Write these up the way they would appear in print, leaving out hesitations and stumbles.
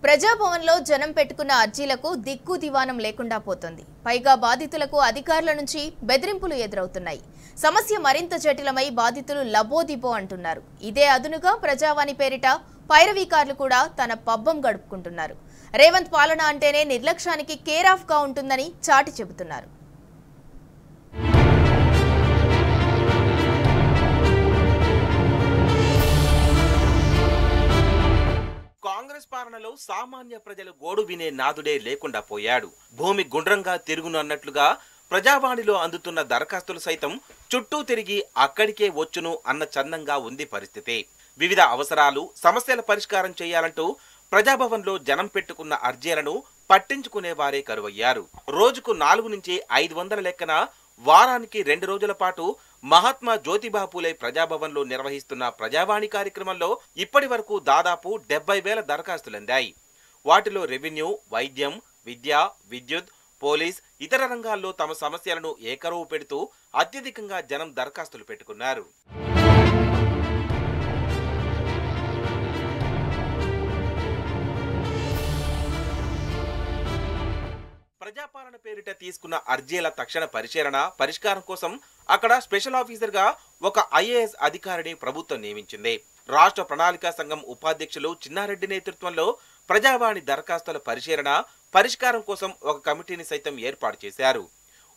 ప్రజాభవన్లో జనం పెట్టుకున్న అర్జీలకు దిక్కు దివానం లేకుండా పోతుంది. పైగా బాధితులకు అధికారుల నుంచి బెదిరింపులు ఎదురవుతున్నాయి. సమస్య మరింత జటిలమై బాధితులు లబోదిబో అంటున్నారు. ఇదే అదునుగా ప్రజావాణి పేరిట పైరవీకారులు కూడా తన పబ్బం గడుపుకుంటున్నారు. రేవంత్ పాలన అంటేనే నిర్లక్ష్యానికి కేర్ ఆఫ్ గా ఉంటుందని చాటి చెబుతున్నారు. కాంగ్రెస్ పాలనలో సామాన్య ప్రజలు గోడు వినే నాదుడే లేకుండా పోయాడు. భూమి గుండ్రంగా తిరుగును అన్నట్లుగా ప్రజావాణిలో అందుతున్న దరఖాస్తులు సైతం చుట్టూ తిరిగి అక్కడికే వచ్చును అన్న చందంగా ఉంది పరిస్థితి. వివిధ అవసరాలు సమస్యల పరిష్కారం చేయాలంటూ ప్రజాభవన్లో జనం పెట్టుకున్న అర్జీలను పట్టించుకునే వారే కరువయ్యారు. రోజుకు 4 నుంచి 500 లెక్కన వారానికి 2 రోజుల పాటు మహాత్మా జ్యోతిబా పూలే ప్రజాభవన్లో నిర్వహిస్తున్న ప్రజావాణి కార్యక్రమంలో ఇప్పటి వరకు దాదాపు 70,000 దరఖాస్తులందాయి. వాటిలో రెవెన్యూ, వైద్యం, విద్య, విద్యుత్, పోలీస్, ఇతర రంగాల్లో తమ సమస్యలను ఏకరువు పెడుతూ అత్యధికంగా జనం దరఖాస్తులు పెట్టుకున్నారు. ప్రజాపాలన పేరిట తీసుకున్న అర్జీల తక్షణ పరిష్కారం కోసం అక్కడ స్పెషల్ ఆఫీసర్ గా ఒక ఐఏఎస్ అధికారిని ప్రభుత్వం నియమించింది. రాష్ట్ర ప్రణాళికా సంఘం ఉపాధ్యక్షులు చిన్నారెడ్డి నేతృత్వంలో ప్రజావాణి దరఖాస్తుల పరిష్కారం కోసం ఒక కమిటీని సైతం ఏర్పాటు చేశారు.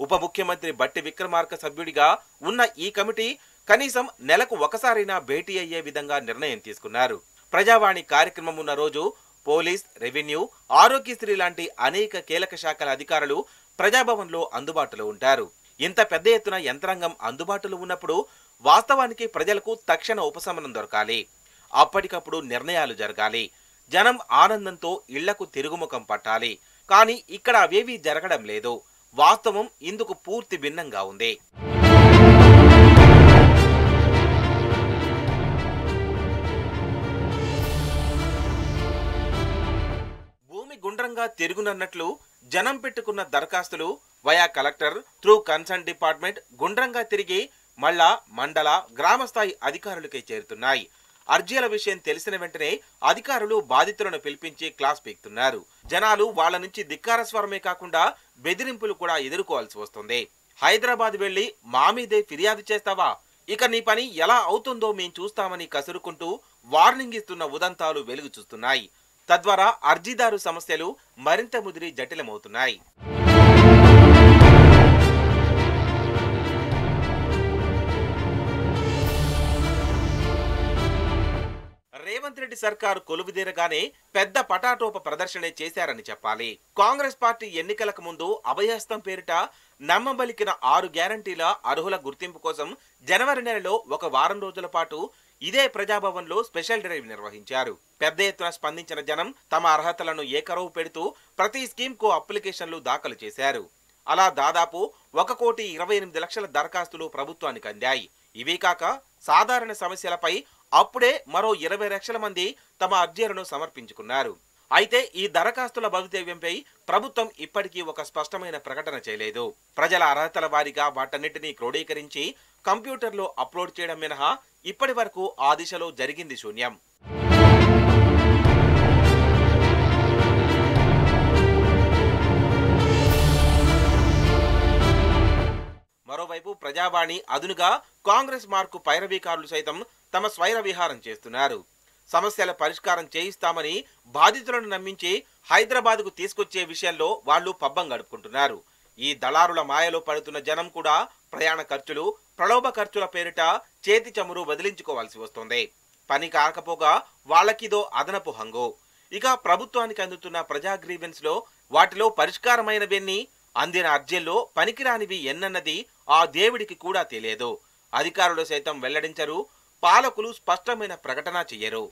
ఉప ముఖ్యమంత్రి బట్టి విక్రమార్క సభ్యుడిగా ఉన్న ఈ కమిటీ కనీసం నెలకు ఒకసారైనా భేటీ అయ్యే విధంగా నిర్ణయం తీసుకున్నారు. ప్రజావాణి కార్యక్రమం ఉన్న రోజు పోలీస్, రెవెన్యూ, ఆరోగ్యశ్రీ లాంటి అనేక కీలక శాఖల అధికారులు ప్రజాభవన్లో అందుబాటులో ఉంటారు. ఇంత పెద్ద ఎత్తున యంత్రాంగం అందుబాటులో ఉన్నప్పుడు వాస్తవానికి ప్రజలకు తక్షణ ఉపశమనం దొరకాలి. అప్పటికప్పుడు నిర్ణయాలు జరగాలి. జనం ఆనందంతో ఇళ్లకు తిరుగుముఖం పట్టాలి. కానీ ఇక్కడ అవేవీ జరగడం లేదు. వాస్తవం ఇందుకు పూర్తి భిన్నంగా ఉంది. గుండ్రంగా తిరుగునన్నట్లు జనం పెట్టుకున్న దరఖాస్తులు via collector through concern department గుండ్రంగా తిరిగి మళ్ళా మండల, గ్రామ స్థాయి అధికారులకే చేరుతున్నాయి. అర్జీల విషయం తెలిసిన వెంటనే అధికారులు బాధితులను పిలిపించి క్లాస్ పీకుతున్నారు. జనాలు వాళ్ల నుంచి ధిక్కార స్వరమే కాకుండా బెదిరింపులు కూడా ఎదుర్కోవాల్సి వస్తుంది. హైదరాబాద్ వెళ్లి మా మీదే ఫిర్యాదు చేస్తావా, ఇక నీ పని ఎలా అవుతుందో మేం చూస్తామని కసురుకుంటూ వార్నింగ్ ఇస్తున్న ఉదంతాలు వెలుగు చూస్తున్నాయి. తద్వారా అర్జీదారు సమస్యలు మరింత ముదిరి జటిలమవుతున్నాయి. రేవంత్ రెడ్డి సర్కారు కొలువుదీరగానే పెద్ద పటాటోప ప్రదర్శనే చేశారని చెప్పాలి. కాంగ్రెస్ పార్టీ ఎన్నికలకు ముందు అభయహస్తం పేరిట నమ్మబలికిన 6 గ్యారంటీల అర్హుల గుర్తింపు కోసం జనవరి నెలలో ఒక వారం రోజుల పాటు ఇదే ప్రజాభవన్లో స్పెషల్ డ్రైవ్ నిర్వహించారు. పెద్ద ఎత్తున స్పందించిన జనం తమ అర్హతలను ఏకరవు పెడుతూ ప్రతి స్కీమ్ కు అప్లికేషన్లు దాఖలు చేశారు. అలా దాదాపు 1,28,00,000 దరఖాస్తులు ప్రభుత్వానికి అందాయి. ఇవే కాక సాధారణ సమస్యలపై అప్పుడే మరో 20 లక్షల మంది తమ అర్జీలను సమర్పించుకున్నారు. అయితే ఈ దరఖాస్తుల భవితవ్యంపై ప్రభుత్వం ఇప్పటికీ ఒక స్పష్టమైన ప్రకటన చేయలేదు. ప్రజల అర్హతల వారీగా వాటన్నిటినీ క్రోడీకరించి కంప్యూటర్లో అప్లోడ్ చేయడం మినహా ఇప్పటి వరకు ఆ దిశలో జరిగింది శూన్యం. మరోవైపు ప్రజావాణి అదునుగా కాంగ్రెస్ మార్కు పైరవీకారులు సైతం తమ స్వైర విహారం చేస్తున్నారు. సమస్యల పరిష్కారం చేయిస్తామని బాధితులను నమ్మించి హైదరాబాద్కు తీసుకొచ్చే విషయంలో వాళ్లు పబ్బం గడుపుకుంటున్నారు. ఈ దళారుల మాయలో పడుతున్న జనం కూడా ప్రయాణ ఖర్చులు, ప్రలోభ ఖర్చుల పేరిట చేతి చమురు వదిలించుకోవాల్సి వస్తోంది. పని కాకపోగా వాళ్లకిదో అదనపు హంగు. ఇక ప్రభుత్వానికి అందుతున్న ప్రజా గ్రీవెన్స్ లో వాటిలో పరిష్కారమైనవెన్ని, అందిన అర్జీల్లో పనికిరానివి ఎన్నన్నది ఆ దేవుడికి కూడా తెలియదు. అధికారులు సైతం వెల్లడించరు. పాలకులు స్పష్టమైన ప్రకటన చెయ్యరు.